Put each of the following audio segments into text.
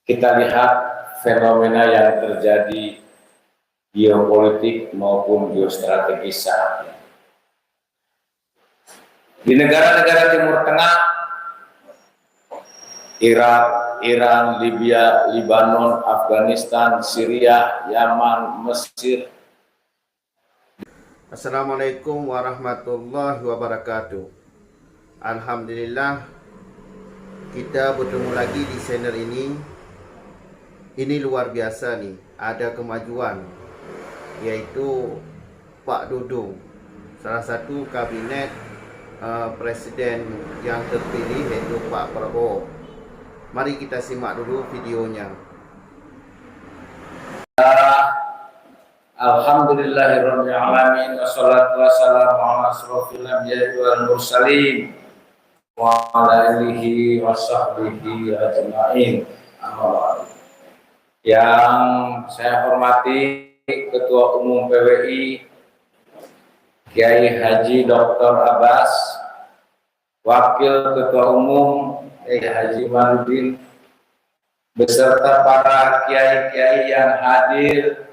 kita lihat fenomena yang terjadi geopolitik maupun geostrategis saat ini. Di negara-negara Timur Tengah, Irak, Iran, Libya, Lebanon, Afghanistan, Syria, Yaman, Mesir. Assalamualaikum warahmatullahi wabarakatuh. Alhamdulillah, kita bertemu lagi di channel ini. Ini luar biasa nih, ada kemajuan, yaitu Pak Dudung, salah satu kabinet presiden yang terpilih, yaitu Pak Prabowo. Mari kita simak dulu videonya. Alhamdulillahirabbil alamin, wassalatu wassalamu ala asrofil anbiya'i wal mursalin wa ala alihi washabbihi ajmain. Yang saya hormati Ketua Umum PWI Kiai Haji Dr. Abbas, Wakil Ketua Umum Kiai Haji Marudin, beserta para kiai-kiai yang hadir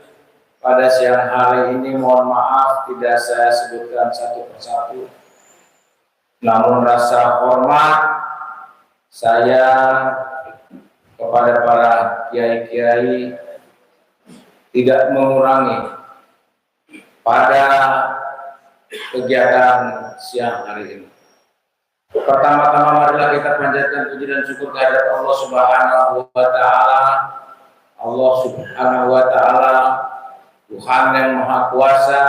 pada siang hari ini. Mohon maaf tidak saya sebutkan satu persatu, namun rasa hormat saya kepada para kiai-kiai tidak mengurangi pada kegiatan siang hari ini. Pertama-tama marilah kita panjatkan puji dan syukur kehadirat Allah Subhanahu wa taala. Allah Subhanahu wa taala, Tuhan yang Maha Kuasa,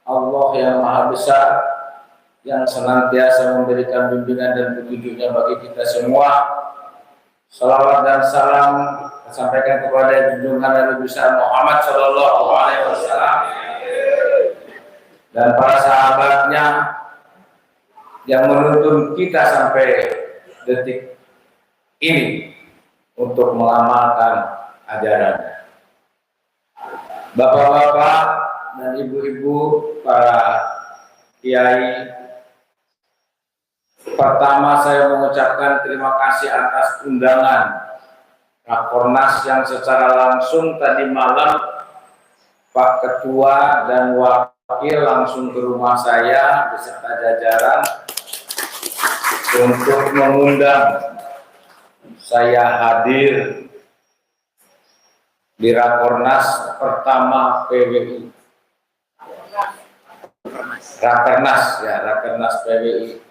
Allah yang Maha Besar, yang senantiasa memberikan bimbingan dan petunjuknya bagi kita semua. Salawat dan salam disampaikan kepada junjungan Nabi besar Muhammad Sallallahu Alaihi Wasallam dan para sahabatnya yang menuntun kita sampai detik ini untuk mengamalkan ajarannya. Bapak-bapak dan ibu-ibu, para kiai, pertama saya mengucapkan terima kasih atas undangan Rakornas yang secara langsung tadi malam Pak Ketua dan Wakil langsung ke rumah saya beserta jajaran untuk mengundang saya hadir di Rakornas pertama PWI. Rakernas PWI.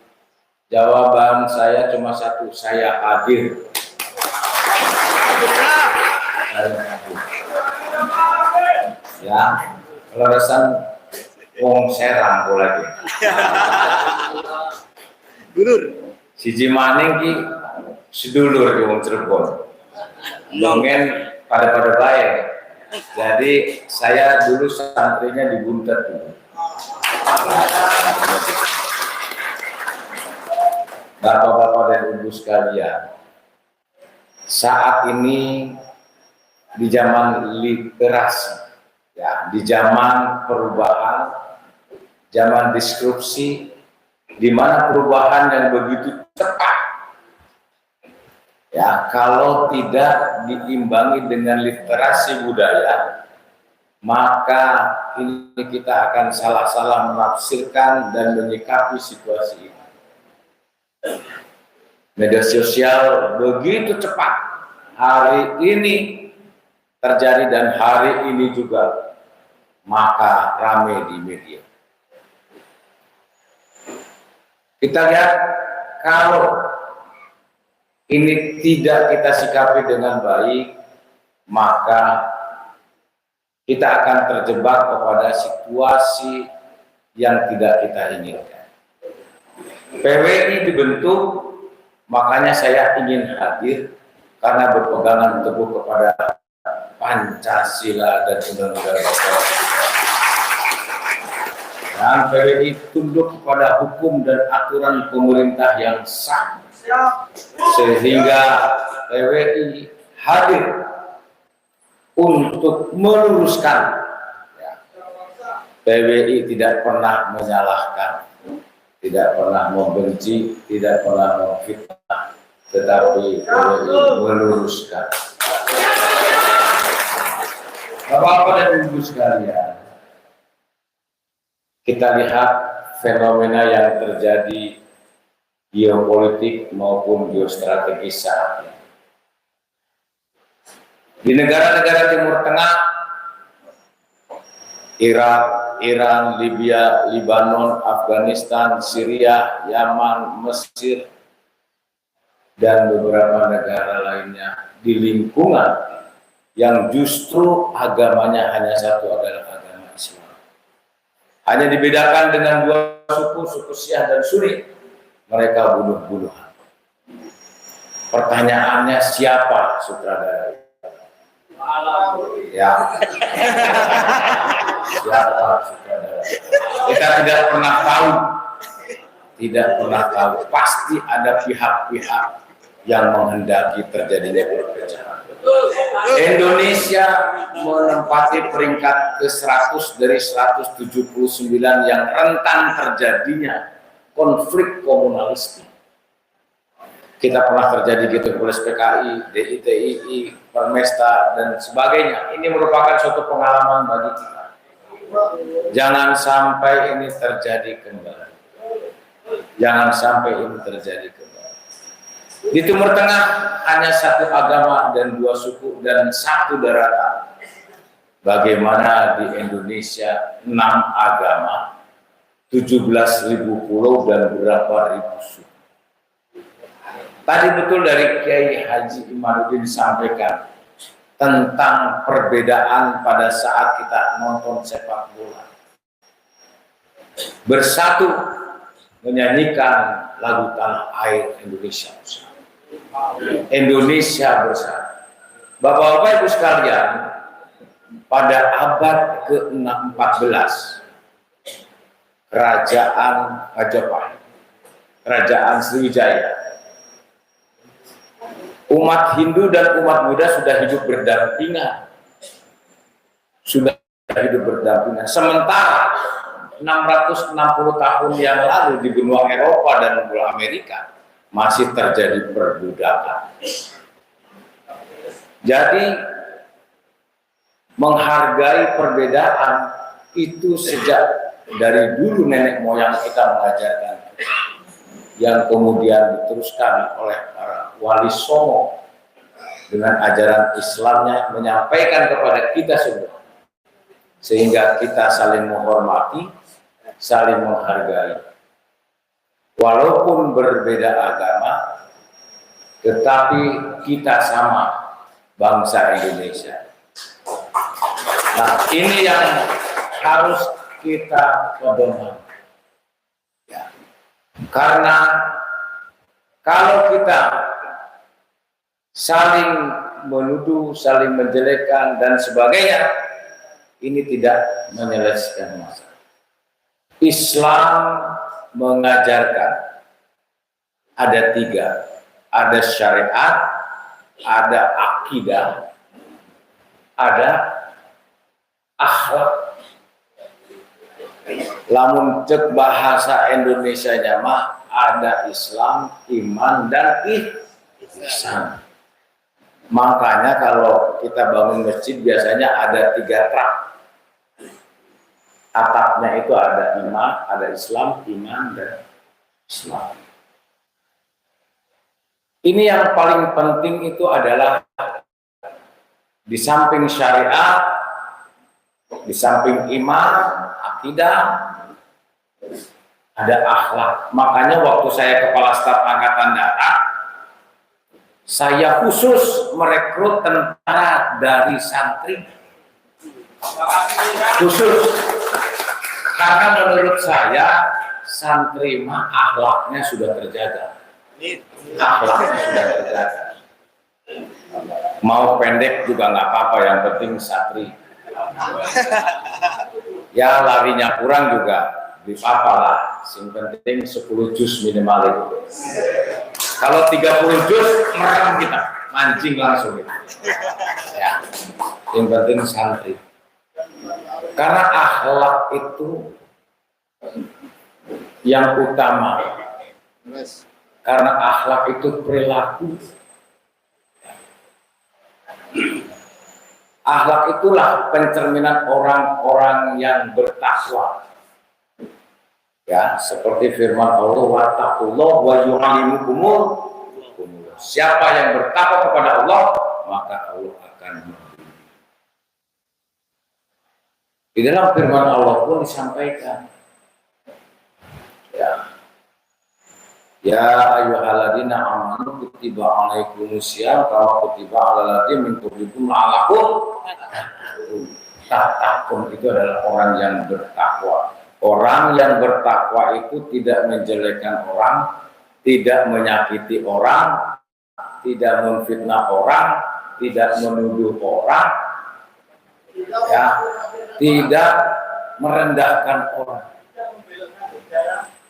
Jawaban saya cuma satu, saya hadir. Ya, kalau resan wong serang lagi. Gurur. Siji maning ki sedulur di wong Cirebon. Dongen pada baik. Jadi saya dulu santrinya di Buntet dulu. Bapak-bapak dan ibu sekalian, saat ini di zaman literasi, ya, di zaman perubahan, zaman disrupsi, di mana perubahan yang begitu cepat, ya, kalau tidak diimbangi dengan literasi budaya, maka ini kita akan salah-salah menafsirkan dan menyikapi situasi ini. Media sosial begitu cepat hari ini terjadi dan hari ini juga maka ramai di media. Kita lihat kalau ini tidak kita sikapi dengan baik, maka kita akan terjebak kepada situasi yang tidak kita inginkan. PWI dibentuk, makanya saya ingin hadir karena berpegangan teguh kepada Pancasila dan Undang-Undang Dasar. Dan PWI tunduk kepada hukum dan aturan pemerintah yang sah, sehingga PWI hadir untuk meluruskan. PWI tidak pernah menyalahkan, tidak pernah membenci, tidak pernah memfitnah. tetapi meluruskan. Bapak-bapak dan ibu sekalian, kita lihat fenomena yang terjadi geopolitik maupun geostrategis saat ini. Di negara-negara Timur Tengah, Irak, Iran, Libya, Lebanon, Afghanistan, Syria, Yaman, Mesir, dan beberapa negara lainnya di lingkungan yang justru agamanya hanya satu, adalah agama Islam. Hanya dibedakan dengan dua suku, suku Syiah dan Sunni. Mereka bunuh-bunuhan. Pertanyaannya, siapa sutradara? Ya, siapa sutradara? Kita tidak pernah tahu. Tidak pernah tahu. Pasti ada pihak-pihak yang menghendaki terjadinya perpecahan. Indonesia menempati peringkat ke-100 dari 179 yang rentan terjadinya konflik komunalisme. Kita pernah terjadi gitu oleh PKI, DITII, Permesta, dan sebagainya. Ini merupakan suatu pengalaman bagi kita. Jangan sampai ini terjadi kembali. Jangan sampai ini terjadi kembali. Di Timur Tengah hanya satu agama dan dua suku dan satu daratan. Bagaimana di Indonesia 6 agama, 17.000 pulau dan berapa ribu suku. Tadi betul dari Kiai Haji Imanuddin disampaikan tentang perbedaan pada saat kita nonton sepak bola. Bersatu menyanyikan lagu tanah air Indonesia bersatu. Indonesia bersatu. Bapak-bapak ibu sekalian, pada abad ke-14 Kerajaan Majapahit, Kerajaan Sriwijaya, umat Hindu dan umat Buddha sudah hidup berdampingan. Sementara 660 tahun yang lalu di benua Eropa dan benua Amerika masih terjadi perbudakan. Jadi menghargai perbedaan itu sejak dari dulu nenek moyang kita mengajarkan, yang kemudian diteruskan oleh para wali songo dengan ajaran Islamnya menyampaikan kepada kita semua, sehingga kita saling menghormati, saling menghargai. Walaupun berbeda agama, tetapi kita sama bangsa Indonesia. Nah, ini yang harus kita pedoman. Ya. Karena kalau kita saling menuduh, saling menjelekkan dan sebagainya, ini tidak menyelesaikan masalah. Islam mengajarkan ada 3, ada syariat, ada akidah, ada akhlak. Lamun cek bahasa Indonesianya mah ada Islam, iman, dan ihsan. Makanya kalau kita bangun masjid biasanya ada 3 trap. Atapnya itu ada iman, ada Islam, iman, dan Islam. Ini yang paling penting itu adalah di samping syariat, di samping iman, akidah, ada akhlak. Makanya waktu saya kepala staf angkatan darat, saya khusus merekrut tentara dari santri. Khusus. Karena menurut saya santri mah akhlaknya sudah terjaga. Akhlaknya sudah terjaga. Mau pendek juga nggak apa-apa, yang penting santri. Ya larinya kurang juga di apa lah, yang penting 10 juz minimal itu. Kalau 30 juz merem kita, mancing langsung gitu. Ya, yang penting santri. Karena akhlak itu yang utama. Karena akhlak itu perilaku. Akhlak itulah pencerminan orang-orang yang bertakwa. Ya, seperti firman Allah, wattaqullah wa yu'allimukumul. Siapa yang bertakwa kepada Allah, maka Allah akan membimbing. Di dalam firman Allah pun disampaikan, ya ayyuhalladzina amanu kutiba alaikumusiyam kama kutiba alal ladzina min qablikum la'allakum tattaqun. Itu adalah orang yang bertakwa. Orang yang bertakwa itu tidak menjelekkan orang, tidak menyakiti orang, tidak memfitnah orang, tidak menuduh orang, ya, tidak merendahkan orang.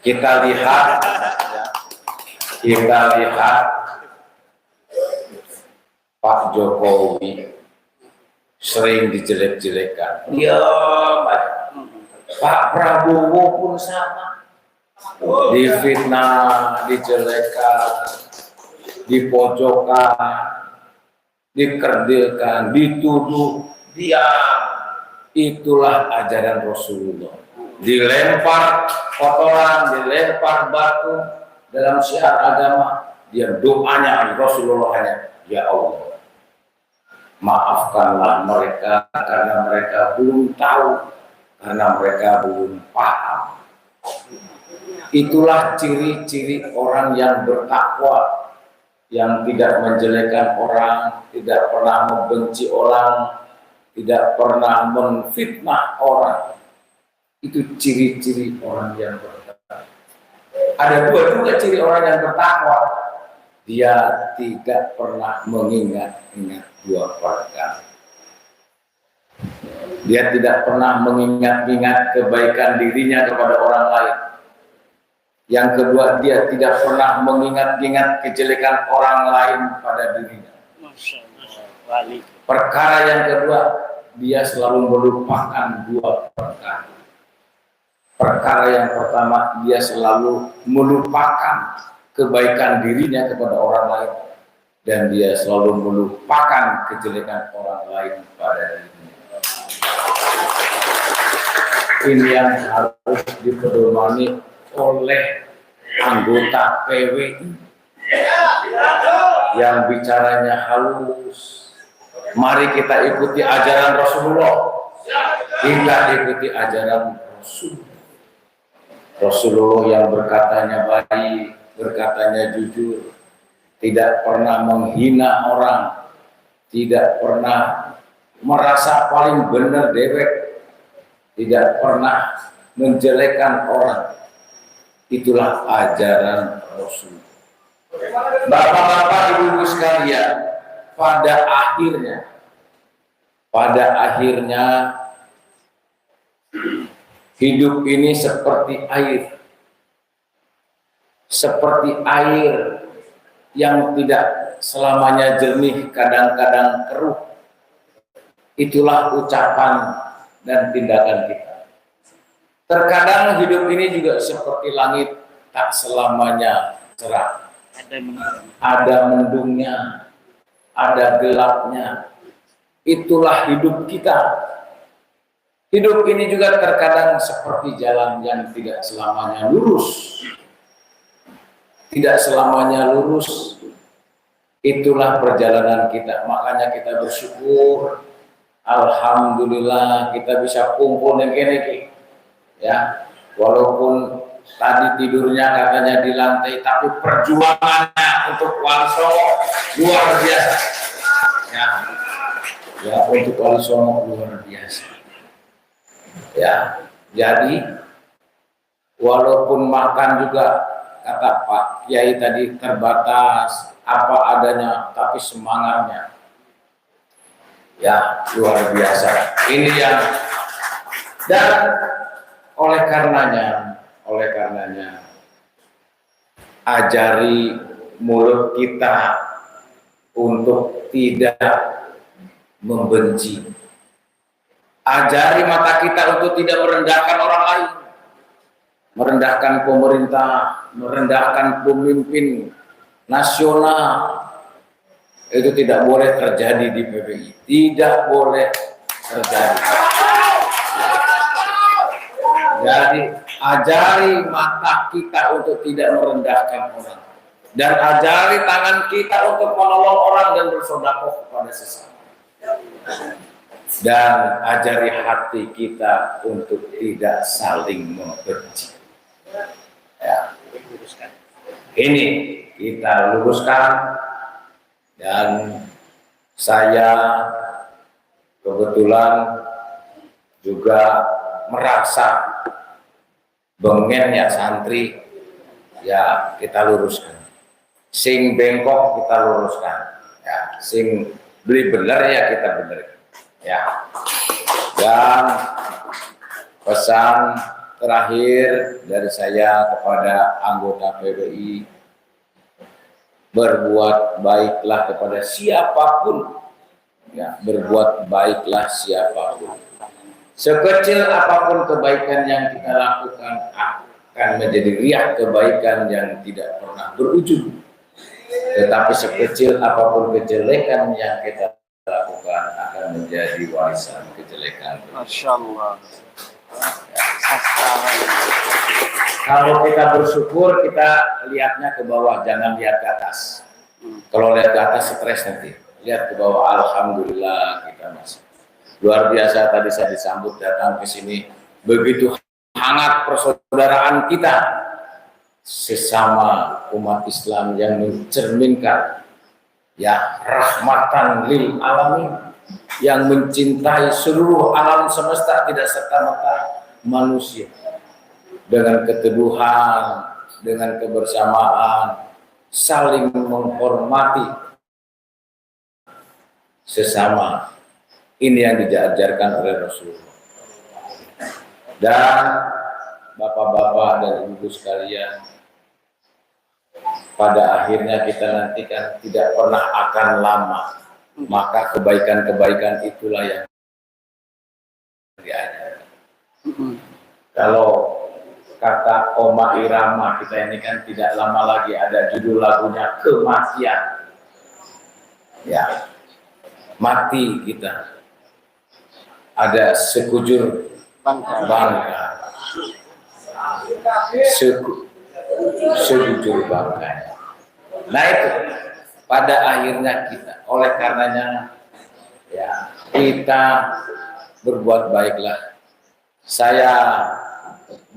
Kita lihat Pak Jokowi sering dijelek-jelekan. Ya, Pak Prabowo pun sama, difitnah, dijelekan, dipojokkan, dikerdilkan, dituduh. Itulah ajaran Rasulullah. Dilempar kotoran, dilempar batu. Dalam syiar agama, dia doanya Rasulullah hanya, ya Allah, maafkanlah mereka karena mereka belum tahu, karena mereka belum paham. Itulah ciri-ciri orang yang bertakwa, yang tidak menjelekkan orang, tidak pernah membenci orang, tidak pernah menfitnah orang. Itu ciri-ciri orang yang bertakwa. Ada dua juga ciri orang yang bertakwa. Dia tidak pernah mengingat-ingat dua perkara. Dia tidak pernah mengingat-ingat kebaikan dirinya kepada orang lain. Yang kedua, dia tidak pernah mengingat-ingat kejelekan orang lain pada dirinya. Perkara yang kedua, dia selalu melupakan dua perkara. Perkara yang pertama, dia selalu melupakan kebaikan dirinya kepada orang lain, dan dia selalu melupakan kejelekan orang lain pada dirinya. Ini yang harus dipedomani oleh anggota PWI yang bicaranya halus. Mari kita ikuti ajaran Rasulullah. Kita ikuti ajaran Rasul. Rasulullah yang berkatanya baik, berkatanya jujur, tidak pernah menghina orang, tidak pernah merasa paling benar dewek, tidak pernah menjelekkan orang. Itulah ajaran Rasul. Bapak-bapak, ibu-ibu sekalian, pada akhirnya hidup ini seperti air. Seperti air yang tidak selamanya jernih, kadang-kadang keruh. Itulah ucapan dan tindakan kita. Terkadang hidup ini juga seperti langit, tak selamanya cerah. Ada mendungnya, ada gelapnya. Itulah hidup kita. Hidup ini juga terkadang seperti jalan yang tidak selamanya lurus. Tidak selamanya lurus. Itulah perjalanan kita. Makanya kita bersyukur. Alhamdulillah kita bisa kumpul dengan ini. Ya, walaupun tadi tidurnya katanya di lantai, tapi perjuangannya untuk Wali Songo luar biasa. Ya, untuk Wali Songo luar biasa. Ya, jadi walaupun makan juga kata Pak Kiai tadi terbatas apa adanya, tapi semangatnya ya luar biasa. Ini yang, dan oleh karenanya ajari mulut kita untuk tidak membenci. Ajari mata kita untuk tidak merendahkan orang lain. merendahkan pemerintah, merendahkan pemimpin nasional, itu tidak boleh terjadi di PBI. Tidak boleh terjadi. Jadi ajari mata kita untuk tidak merendahkan orang, dan ajari tangan kita untuk menolong orang dan bersedekah kepada sesama. Dan ajari hati kita untuk tidak saling membenci. Ya. Ini kita luruskan, dan saya kebetulan juga merasa bengen ya santri, ya kita luruskan. Sing bengkok kita luruskan, ya sing beli bener ya kita benerin. Ya, dan pesan terakhir dari saya kepada anggota PBI, berbuat baiklah kepada siapapun, ya, berbuat baiklah siapapun. Sekecil apapun kebaikan yang kita lakukan akan menjadi riak kebaikan yang tidak pernah berujung. Tetapi sekecil apapun kejelekan yang kita lakukan akan menjadi warisan kejelekan. Masya Allah. Kalau kita bersyukur, kita lihatnya ke bawah, jangan lihat ke atas. Kalau lihat ke atas stres nanti. Lihat ke bawah, alhamdulillah kita masih. Luar biasa tadi saya disambut datang ke sini, begitu hangat persaudaraan kita sesama umat Islam yang mencerminkan ya rahmatan lil alamin, yang mencintai seluruh alam semesta tidak serta-merta manusia, dengan keteduhan, dengan kebersamaan, saling menghormati sesama. Ini yang diajarkan oleh Rasulullah. Dan bapak-bapak dan ibu sekalian, pada akhirnya kita nantikan tidak pernah akan lama, maka kebaikan-kebaikan itulah yang diajarkan. Kalau kata Oma Irama, kita ini kan tidak lama lagi ada judul lagunya Kematian. Ya, mati kita. Ada sekujur bangka. Sekujur bangka. Nah itu pada akhirnya kita, oleh karenanya ya kita berbuat baiklah. Saya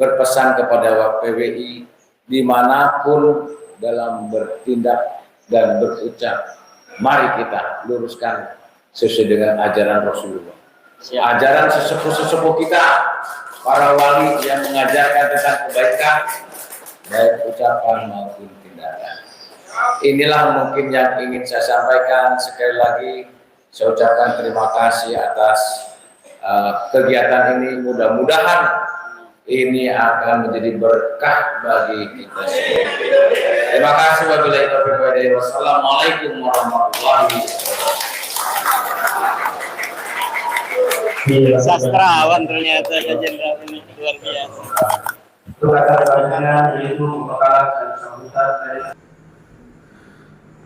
berpesan kepada PBI dimanapun dalam bertindak dan berucap, mari kita luruskan sesuai dengan ajaran Rasulullah. Ajaran sesepuh-sesepuh kita, para wali yang mengajarkan tentang kebaikan, baik ucapan maupun tindakan. Inilah mungkin yang ingin saya sampaikan. Sekali lagi saya ucapkan terima kasih atas kegiatan ini. Mudah-mudahan ini akan menjadi berkah bagi kita semua. Terima kasih. Wabillahi taufiq wal hidayah. Wassalamualaikum warahmatullahi wabarakatuh. Sastrawan ternyata jenderal ini luar biasa. Itu kata selanjutnya yaitu pembekalan dan sambutan dari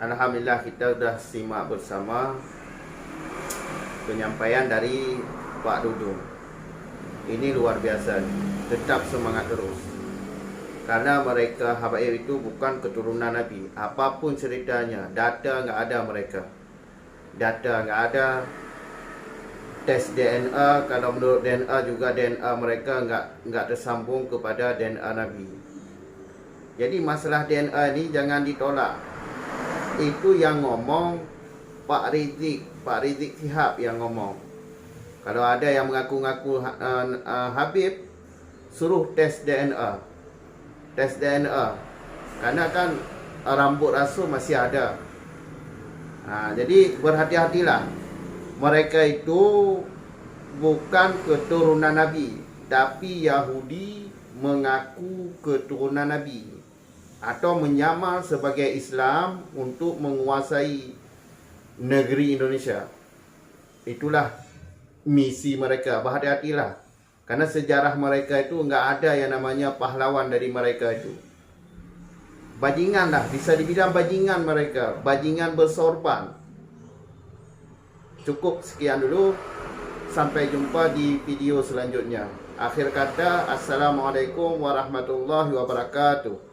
Alhamdulillah kita sudah simak bersama penyampaian dari Pak Dudung. Ini luar biasa, tetap semangat terus. Karena mereka habaib itu bukan keturunan Nabi. Apapun ceritanya, data nggak ada mereka. Data nggak ada. Tes DNA, kalau menurut DNA juga DNA mereka nggak tersambung kepada DNA Nabi. Jadi masalah DNA ini jangan ditolak. Itu yang ngomong Pak Rizik Sihab yang ngomong. Kalau ada yang mengaku-ngaku Habib, suruh tes DNA. Tes DNA. Karena kan rambut Rasul masih ada. Jadi berhati-hatilah. Mereka itu bukan keturunan Nabi, tapi Yahudi mengaku keturunan Nabi atau menyamar sebagai Islam untuk menguasai negeri Indonesia. Itulah misi mereka. Berhati-hatilah. Karena sejarah mereka itu enggak ada yang namanya pahlawan dari mereka itu. Bajingan lah, bisa dibilang bajingan mereka, bajingan bersorban. Cukup sekian dulu, sampai jumpa di video selanjutnya. Akhir kata, Assalamualaikum warahmatullahi wabarakatuh.